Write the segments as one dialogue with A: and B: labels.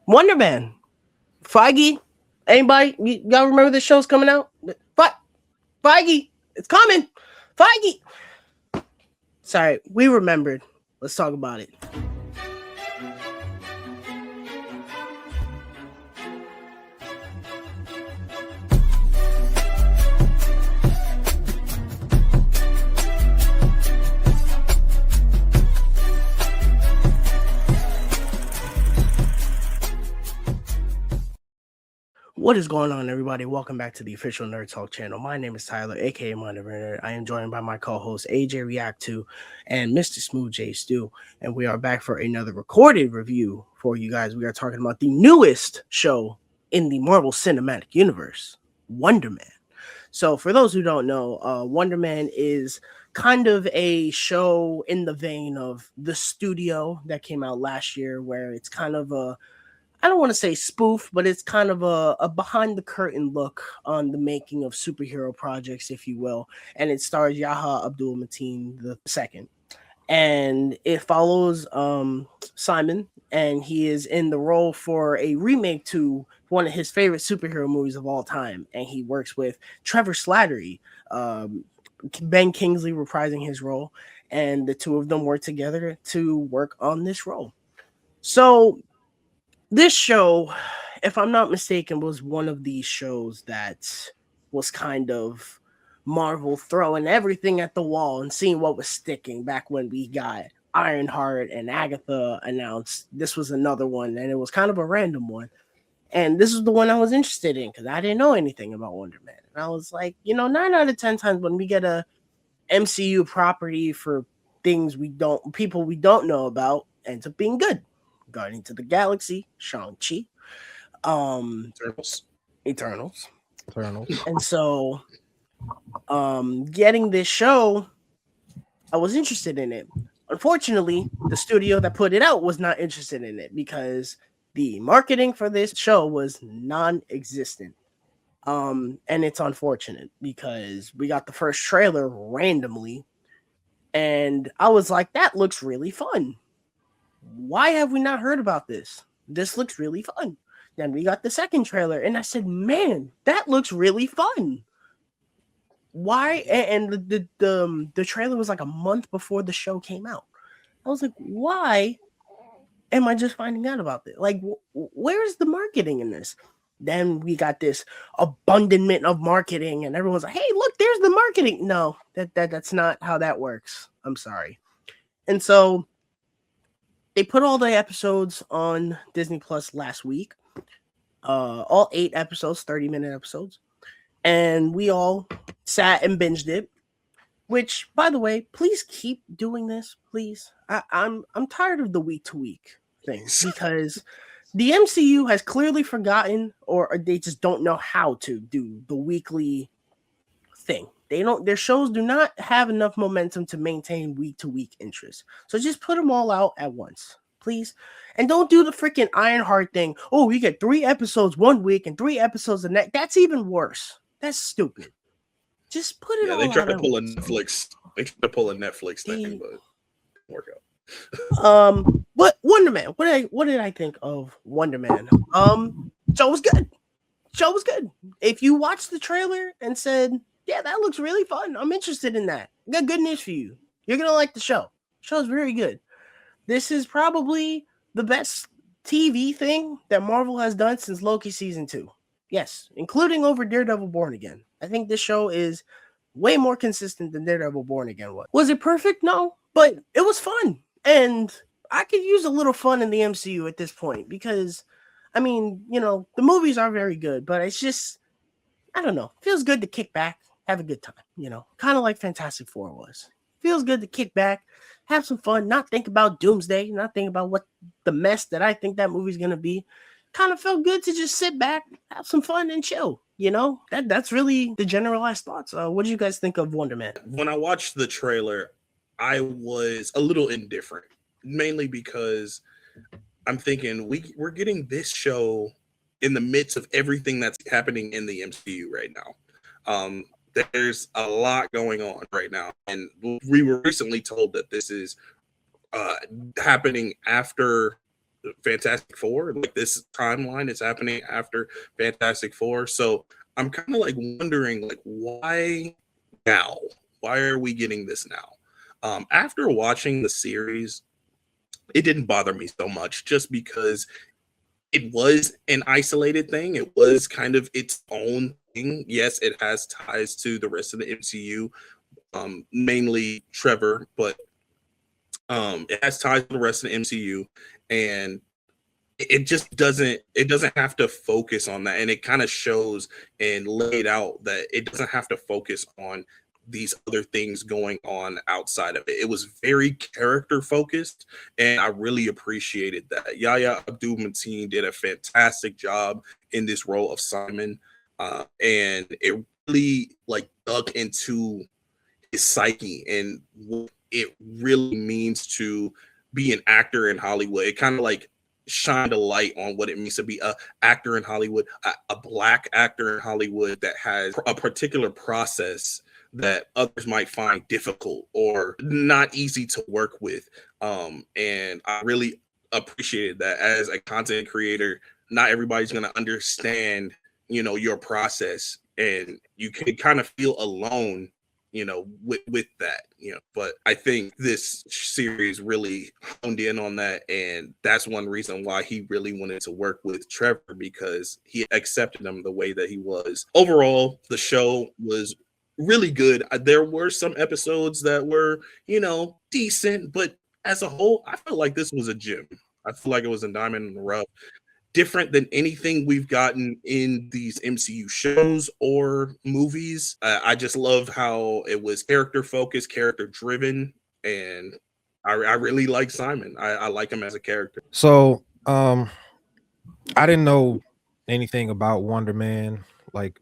A: Wonder Man. Feige. Anybody? Y'all remember this show's coming out? Feige. It's coming. Feige. Sorry, we remembered. Let's talk about it. What is going on, everybody? Welcome back to the official Nerd Talk channel. My name is Tyler, aka Nerd. I am joined by my co-host AJ React 2 and Mr. Smooth J Stu, and we are back for another recorded review for you guys. We are talking about the newest show in the Marvel Cinematic Universe, Wonder Man. So, for those who don't know, Wonder Man is kind of a show in the vein of The Studio that came out last year, where it's kind of I don't want to say spoof, but it's kind of a behind the curtain look on the making of superhero projects, if you will. And it stars Yahya Abdul-Mateen II. And it follows Simon, and he is in the role for a remake to one of his favorite superhero movies of all time. And he works with Trevor Slattery, Ben Kingsley reprising his role, and the two of them work together to work on this role. So this show, if I'm not mistaken, was one of these shows that was kind of Marvel throwing everything at the wall and seeing what was sticking back when we got Ironheart and Agatha announced. This was another one, and it was kind of a random one. And this is the one I was interested in because I didn't know anything about Wonder Man. And I was like, 9 out of 10 times when we get a MCU property for people we don't know about, ends up being good. Guardians of the Galaxy, Shang-Chi, Eternals. And so, getting this show, I was interested in it. Unfortunately, the studio that put it out was not interested in it because the marketing for this show was non-existent. And it's unfortunate because we got the first trailer randomly, and I was like, that looks really fun. Why have we not heard about this? This looks really fun. Then we got the second trailer, and I said, man, that looks really fun. Why? And the trailer was like a month before the show came out. I was like, why am I just finding out about this? Like, where's the marketing in this? Then we got this abundance of marketing, and everyone's like, hey, look, there's the marketing. No, that's not how that works. I'm sorry. And so they put all the episodes on Disney Plus last week. All 8 episodes, 30-minute episodes. And we all sat and binged it. Which, by the way, please keep doing this, please. I'm tired of the week-to-week thing because the MCU has clearly forgotten, or they just don't know how to do the weekly thing. Their shows do not have enough momentum to maintain week-to-week interest. So just put them all out at once, please. And don't do the freaking Ironheart thing. Oh, we get 3 episodes one week and 3 episodes the next. That's even worse. That's stupid. Just put it all out.
B: They tried to pull a Netflix. They tried to pull a Netflix thing, but it didn't work
A: out. But Wonder Man. What did I think of Wonder Man? Show was good. If you watched the trailer and said, yeah, that looks really fun, I'm interested in that, I got good news for you. You're gonna like the show. The show's very good. This is probably the best TV thing that Marvel has done since Loki season 2. Yes, including over Daredevil Born Again. I think this show is way more consistent than Daredevil Born Again was. Was it perfect? No, but it was fun. And I could use a little fun in the MCU at this point because, I mean, the movies are very good, but it's just, I don't know. It feels good to kick back, have a good time, kind of like Fantastic Four was. Feels good to kick back, have some fun, not think about Doomsday, not think about what the mess that I think that movie's going to be. Kind of felt good to just sit back, have some fun, and chill. That's really the generalized thoughts. What do you guys think of Wonder Man?
B: When I watched the trailer, I was a little indifferent, mainly because I'm thinking we're getting this show in the midst of everything that's happening in the MCU right now. There's a lot going on right now, and we were recently told that this is happening after Fantastic Four. Like this timeline is happening after Fantastic Four. So I'm kind of like wondering like why now? Why are we getting this now? After watching the series, it didn't bother me so much just because it was an isolated thing. It was kind of its own thing. Yes, it has ties to the rest of the MCU, mainly Trevor, but it has ties to the rest of the MCU, and it doesn't have to focus on that, and it kind of shows and laid out that it doesn't have to focus on these other things going on outside of it. It was very character focused, and I really appreciated that. Yahya Abdul Mateen did a fantastic job in this role of Simon, and it really like dug into his psyche and what it really means to be an actor in Hollywood. It kind of like shined a light on what it means to be a actor in Hollywood, a black actor in Hollywood that has a particular process that others might find difficult or not easy to work with. And I really appreciated that as a content creator. Not everybody's going to understand, your process, and you can kind of feel alone with that, but I think this series really honed in on that, and that's one reason why he really wanted to work with Trevor, because he accepted him the way that he was. Overall, the show was really good. There were some episodes that were decent, but as a whole, I felt like this was a gem. I feel like it was a diamond in the rough, different than anything we've gotten in these MCU shows or movies. I just love how it was character focused, character driven, and I really like Simon. I like him as a character.
C: So, I didn't know anything about Wonder Man, like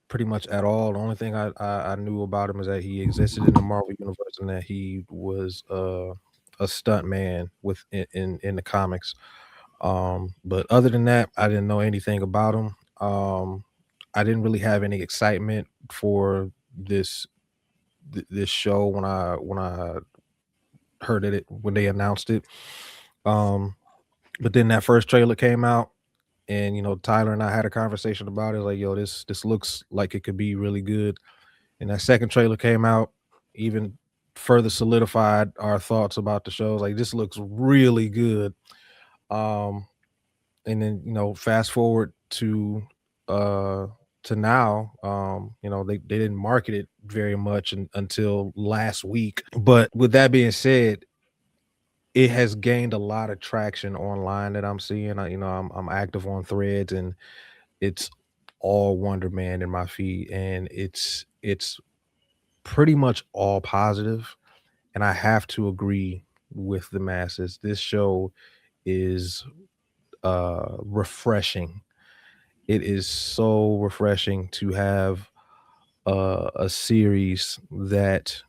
C: pretty much at all. The only thing I knew about him is that he existed in the Marvel universe and that he was a stunt man in the comics. But other than that, I didn't know anything about him. I didn't really have any excitement for this show when I heard it when they announced it. Um, but then that first trailer came out, and Tyler and I had a conversation about it. Like, yo, this looks like it could be really good. And that second trailer came out, even further solidified our thoughts about the show. Like, this looks really good. Um, and then fast forward to now. They didn't market it very much until last week. But with that being said, it has gained a lot of traction online that I'm seeing. I'm active on Threads, and it's all Wonder Man in my feed, and it's pretty much all positive. And I have to agree with the masses. This show is refreshing. It is so refreshing to have a series that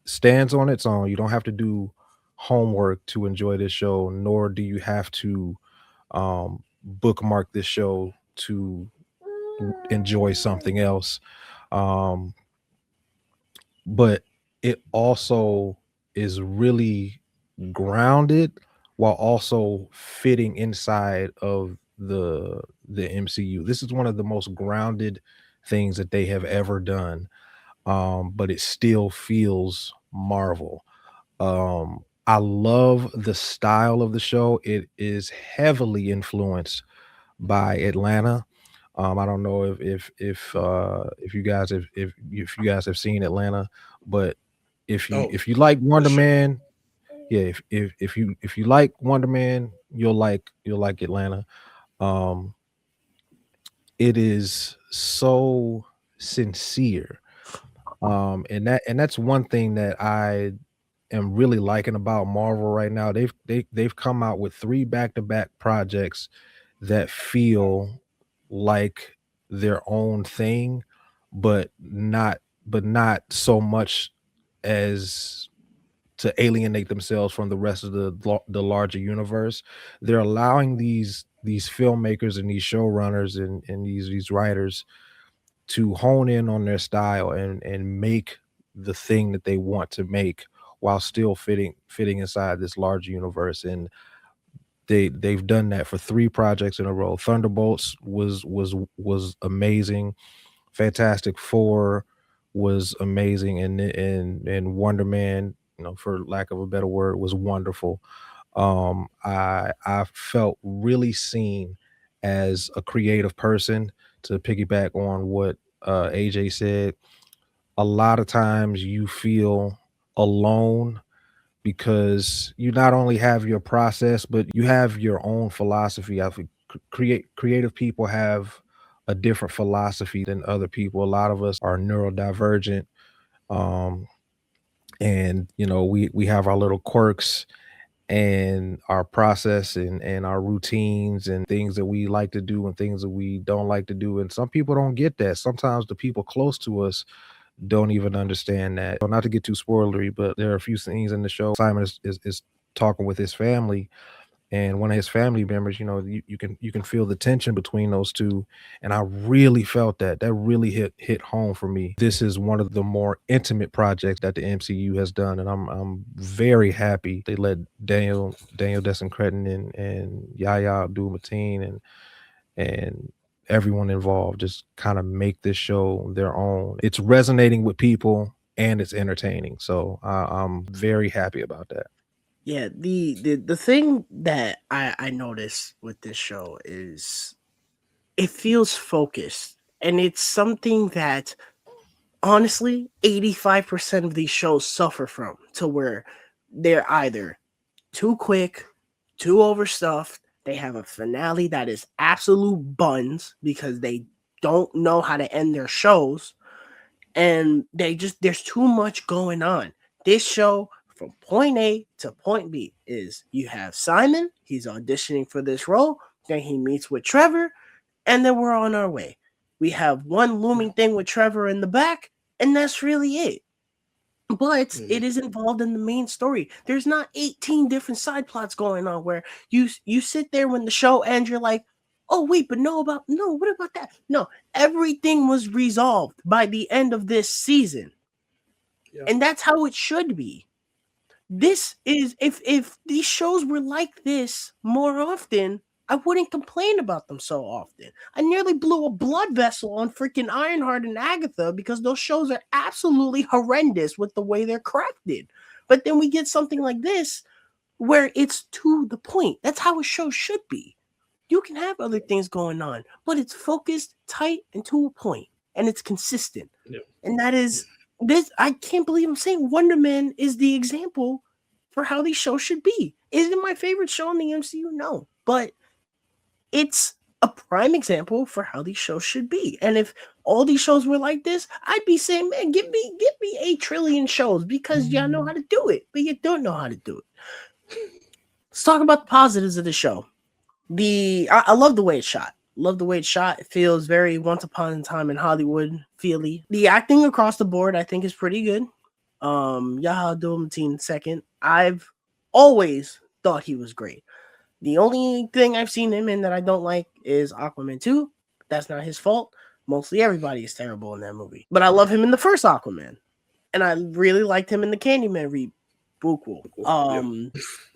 C: stands on its own. You don't have to do homework to enjoy this show, nor do you have to bookmark this show to enjoy something else. Um, but it also is really grounded while also fitting inside of the MCU. This is one of the most grounded things that they have ever done. But it still feels Marvel. I love the style of the show. It is heavily influenced by Atlanta. I don't know if you guys if you guys have seen Atlanta, but
B: Oh,
C: if you like
B: for
C: Wonder
B: sure.
C: Man, yeah, if you like Wonder Man, you'll like Atlanta. Um, it is so sincere. And that's one thing that I am really liking about Marvel right now. They've come out with 3 back-to-back projects that feel like their own thing, but not so much as to alienate themselves from the rest of the larger universe. They're allowing these filmmakers and these showrunners and these writers to hone in on their style and make the thing that they want to make while still fitting inside this large universe. And they've done that for 3 projects in a row. Thunderbolts was amazing. Fantastic Four was amazing, and Wonder Man, for lack of a better word, was wonderful. I felt really seen as a creative person. To piggyback on what AJ said, a lot of times you feel alone because you not only have your process, but you have your own philosophy. I think creative people have a different philosophy than other people. A lot of us are neurodivergent, um, and we have our little quirks and our process and our routines and things that we like to do and things that we don't like to do. And some people don't get that. Sometimes the people close to us don't even understand that. So not to get too spoilery, but there are a few scenes in the show. Simon is talking with his family, and one of his family members, you can feel the tension between those two. And I really felt that really hit home for me. This is one of the more intimate projects that the MCU has done, and I'm very happy they let Daniel Destin Cretton and Yahya Abdul Mateen and everyone involved just kind of make this show their own. It's resonating with people and it's entertaining. So I'm very happy about that.
A: Yeah, the thing that I notice with this show is it feels focused, and it's something that honestly 85% of these shows suffer from, to where they're either too quick, too overstuffed. They have a finale that is absolute buns because they don't know how to end their shows, and there's too much going on. This show, from point A to point B, is you have Simon, he's auditioning for this role, then he meets with Trevor, and then we're on our way. We have one looming thing with Trevor in the back, and that's really it. But it is involved in the main story. There's not 18 different side plots going on where you sit there when the show ends, you're like, oh wait, but no, what about that? No, everything was resolved by the end of this season.
B: Yeah.
A: And that's how it should be. This is, if these shows were like this more often, I wouldn't complain about them so often. I nearly blew a blood vessel on freaking Ironheart and Agatha because those shows are absolutely horrendous with the way they're crafted. But then we get something like this where it's to the point. That's how a show should be. You can have other things going on, but it's focused, tight, and to a point, and it's consistent.
B: Yeah.
A: And that is this. I can't believe I'm saying Wonder Man is the example for how these shows should be. Is it my favorite show in the MCU? No, but it's a prime example for how these shows should be. And if all these shows were like this, I'd be saying, man, give me 8 trillion shows because y'all know how to do it, but you don't know how to do it. Let's talk about the positives of the show. I love the way it's shot. Love the way it's shot. It feels very Once Upon a Time in Hollywood feely. The acting across the board, I think, is pretty good. Yahya Abdul-Mateen second. I've always thought he was great. The only thing I've seen him in that I don't like is Aquaman 2. That's not his fault. Mostly everybody is terrible in that movie. But I love him in the first Aquaman. And I really liked him in the Candyman reboot.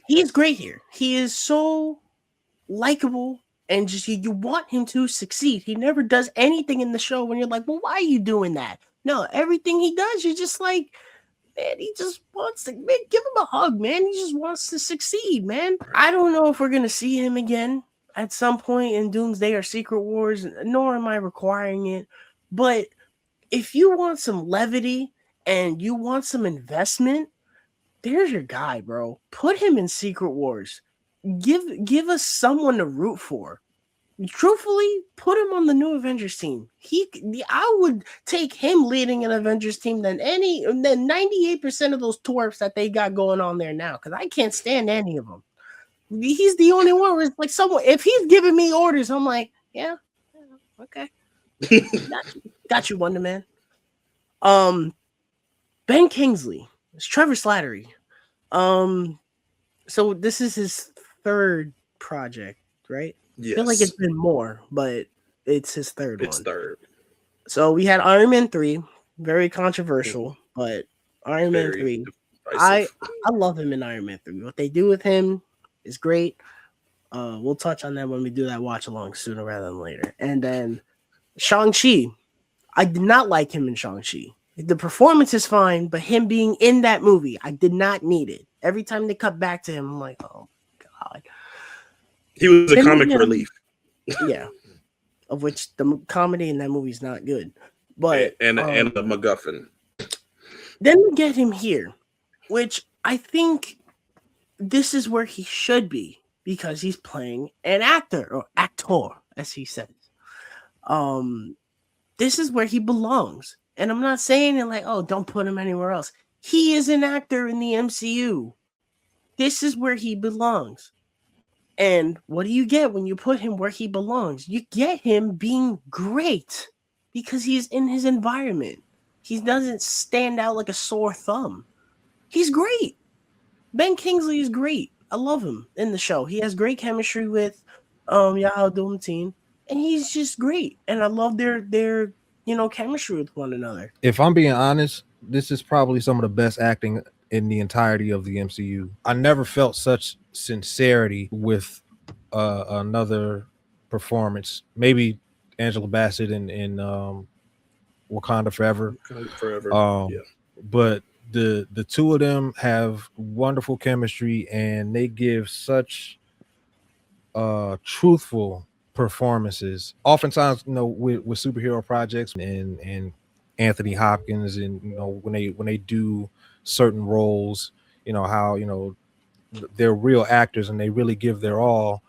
A: He's great here. He is so likable, and just you want him to succeed. He never does anything in the show when you're like, well, why are you doing that? No, everything he does, you're just like, man, he just wants to, man, give him a hug, man. He just wants to succeed, man. I don't know if we're gonna see him again at some point in Doomsday or Secret Wars, nor am I requiring it. But if you want some levity and you want some investment, there's your guy, bro. Put him in Secret Wars. Give us someone to root for. Truthfully, put him on the new Avengers team. I would take him leading an Avengers team than 98% of those twerps that they got going on there now, because I can't stand any of them. He's the only one where it's like someone, if he's giving me orders, I'm like, yeah, okay. Got you, Wonder Man. Ben Kingsley. It's Trevor Slattery. So this is his third project, right?
B: Yes.
A: I feel like it's been more, but it's his third one.
B: It's third.
A: So we had Iron Man 3, very controversial, but Iron Man 3, I love him in Iron Man 3. What they do with him is great. We'll touch on that when we do that watch along sooner rather than later. And then Shang-Chi. I did not like him in Shang-Chi. The performance is fine, but him being in that movie, I did not need it. Every time they cut back to him, I'm like, oh God.
B: He was a
A: Then
B: comic
A: again,
B: relief.
A: Yeah. Of which the comedy in that movie is not good. But
B: and the MacGuffin.
A: Then we get him here, which I think this is where he should be because he's playing an actor or actor, as he says. This is where he belongs. And I'm not saying it like, oh, don't put him anywhere else. He is an actor in the MCU. This is where he belongs. And what do you get when you put him where he belongs? You get him being great because he's in his environment. He doesn't stand out like a sore thumb. He's great. Ben Kingsley is great. I love him in the show. He has great chemistry with Yahya Abdul-Mateen, and he's just great. And I love their chemistry with one another.
C: If I'm being honest, this is probably some of the best acting in the entirety of the MCU. I never felt such sincerity with another performance. Maybe Angela Bassett in Wakanda Forever.
B: Yeah.
C: But the two of them have wonderful chemistry, and they give such truthful performances. Oftentimes, with superhero projects and Anthony Hopkins, and when they do certain roles, how they're real actors and they really give their all,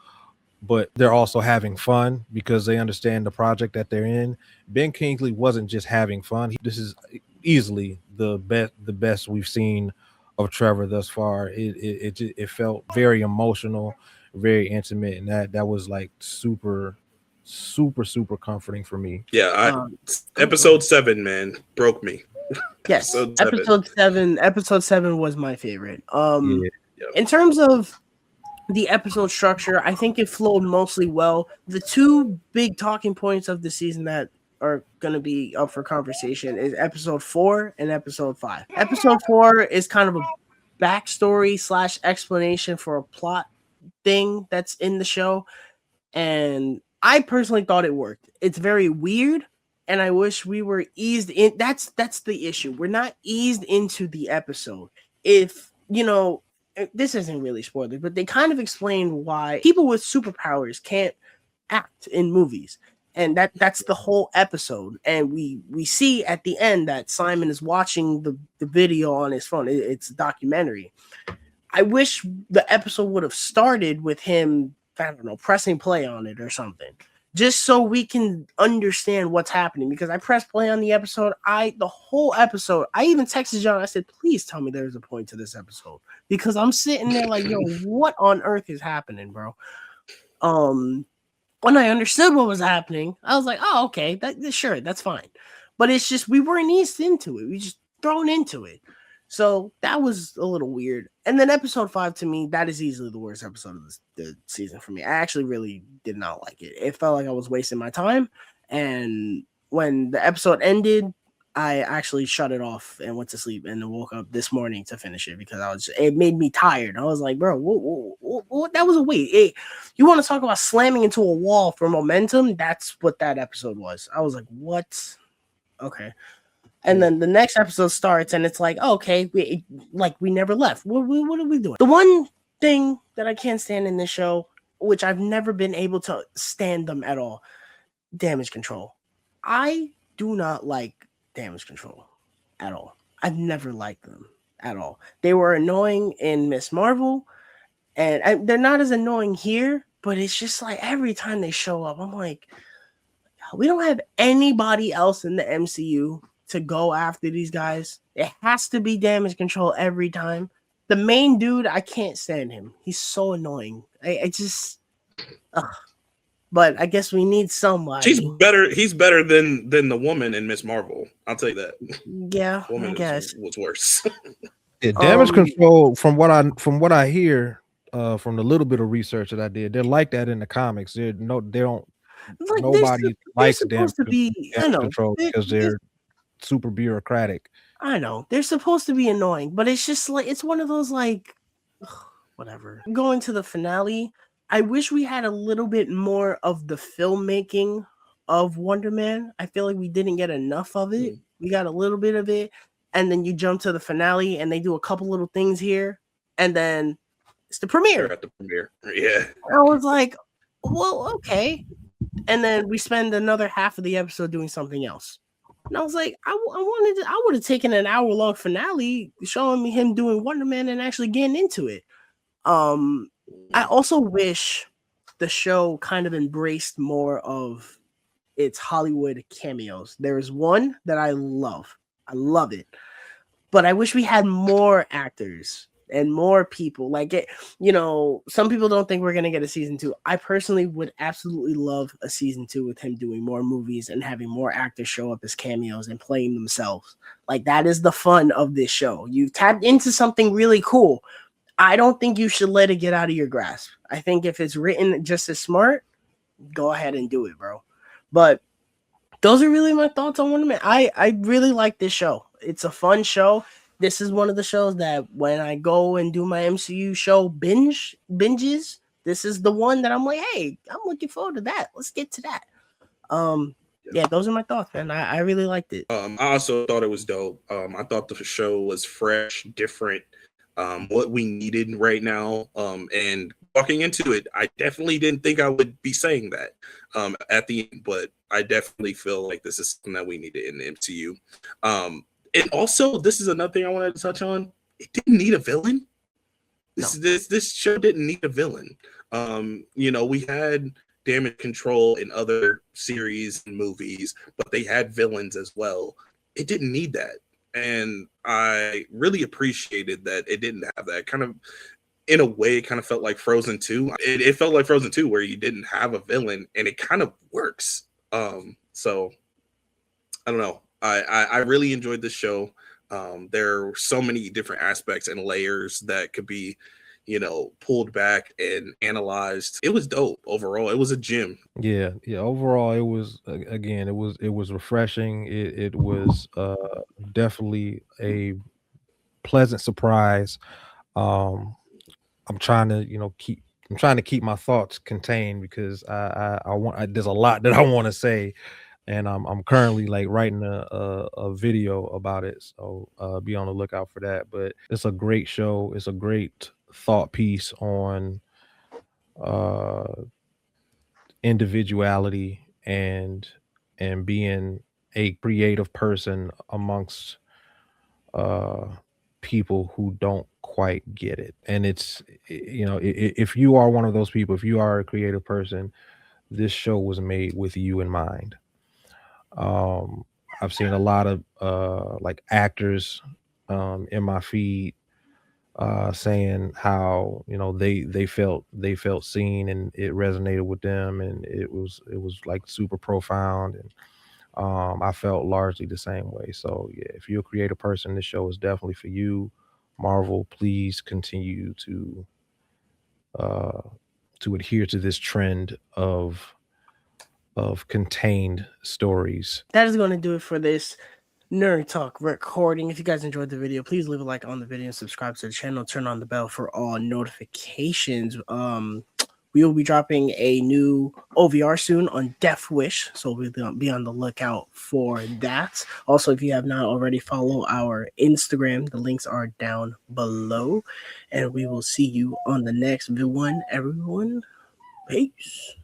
C: but they're also having fun because they understand the project that they're in. Ben Kingsley wasn't just having fun. This is easily the best we've seen of Trevor thus far. It felt very emotional, very intimate, and that was like super comforting for me.
B: Yeah, episode 7, man, broke me.
A: Yes, episode 7 was my favorite.
C: Yeah.
A: In terms of the episode structure, I think it flowed mostly well. The two big talking points of the season that are going to be up for conversation is episode 4 and episode 5. Episode 4 is kind of a backstory / explanation for a plot thing that's in the show, and I personally thought it worked. It's very weird, and I wish we were eased in. That's the issue. We're not eased into the episode. If this isn't really spoiler, but they kind of explain why people with superpowers can't act in movies. And that's the whole episode. And we see at the end that Simon is watching the video on his phone. It's a documentary. I wish the episode would have started with him, I don't know, pressing play on it or something, just so we can understand what's happening. Because I pressed play on the episode. The whole episode, I even texted John. I said, please tell me there's a point to this episode. Because I'm sitting there like, yo, what on earth is happening, bro? When I understood what was happening, I was like, oh, okay, sure, that's fine. But it's just, we weren't eased into it. We just thrown into it. So that was a little weird. And then episode 5, to me, that is easily the worst episode of the season for me. I actually really did not like it. It felt like I was wasting my time. And when the episode ended, I actually shut it off and went to sleep and then woke up this morning to finish it because it made me tired. I was like, bro, what, that was a wait. You want to talk about slamming into a wall for momentum? That's what that episode was. I was like, what? Okay. And then the next episode starts and it's like, oh, okay, we never left. What are we doing? The one thing that I can't stand in this show, which I've never been able to stand them at all, damage control. I do not like damage control at all. I've never liked them at all. They were annoying in Miss Marvel, and they're not as annoying here, but it's just like every time they show up, I'm like, we don't have anybody else in the MCU to go after these guys. It has to be damage control every time. The main dude, I can't stand him. He's so annoying. I just but I guess we need somebody.
B: He's better than the woman in Miss Marvel. I'll tell you that.
A: Yeah,
B: woman
A: I guess
B: was worse.
C: Yeah, damage control, from what I hear, from the little bit of research that I did, they're like that in the comics. They don't. Like, nobody likes damage control because they're super bureaucratic.
A: I know they're supposed to be annoying, but it's just like it's one of those like whatever. Going to the finale, I wish we had a little bit more of the filmmaking of Wonder Man. I feel like we didn't get enough of it. We got a little bit of it, and then you jump to the finale, and they do a couple little things here, and then it's the premiere.
B: They're at the premiere. Yeah.
A: I was like, well, okay. And then we spend another half of the episode doing something else. And I was like, I would have taken an hour long finale showing me him doing Wonder Man and actually getting into it. I also wish the show kind of embraced more of its Hollywood cameos. There's one that I love. I love it. But I wish we had more actors and more people. Like it, some people don't think we're gonna get a season 2. I personally would absolutely love a season 2 with him doing more movies and having more actors show up as cameos and playing themselves. Like that is the fun of this show. You tapped into something really cool. I don't think you should let it get out of your grasp. I think if it's written just as smart, go ahead and do it, bro. But those are really my thoughts on Wonder Man. I really like this show. It's a fun show. This is one of the shows that when I go and do my MCU show binges, this is the one that I'm like, hey, I'm looking forward to that. Let's get to that. Yeah, those are my thoughts, man. I really liked it.
B: I also thought it was dope. I thought the show was fresh, different, what we needed right now. And walking into it, I definitely didn't think I would be saying that at the end, but I definitely feel like this is something that we needed in the MCU. And also, this is another thing I wanted to touch on. It didn't need a villain. This show didn't need a villain. We had Damage Control in other series and movies, but they had villains as well. It didn't need that. And I really appreciated that it didn't have that. Kind of, in a way, it kind of felt like Frozen 2. It felt like Frozen 2 where you didn't have a villain, and it kind of works. So, I don't know. I really enjoyed this show. There are so many different aspects and layers that could be, pulled back and analyzed. It was dope overall. It was a gem.
C: Yeah. Overall, it was again, it was refreshing. It was definitely a pleasant surprise. I'm trying to keep my thoughts contained because there's a lot that I want to say, and I'm currently like writing a video about it. So be on the lookout for that. But it's a great show. It's a great thought piece on individuality and being a creative person amongst people who don't quite get it. And it's, if you are one of those people, if you are a creative person, this show was made with you in mind. I've seen a lot of like actors in my feed saying how they felt seen and it resonated with them, and it was like super profound, and I felt largely the same way. So yeah, if you're a creative person, this show is definitely for you. Marvel, please continue to adhere to this trend of contained stories.
A: That is going to do it for this Nerd Talk recording. If you guys enjoyed the video, please leave a like on the video and subscribe to the channel. Turn on the bell for all notifications. We will be dropping a new OVR soon on Death Wish, so we'll be on the lookout for that. Also, if you have not already, follow our Instagram. The links are down below, and we will see you on the next one, everyone. Peace.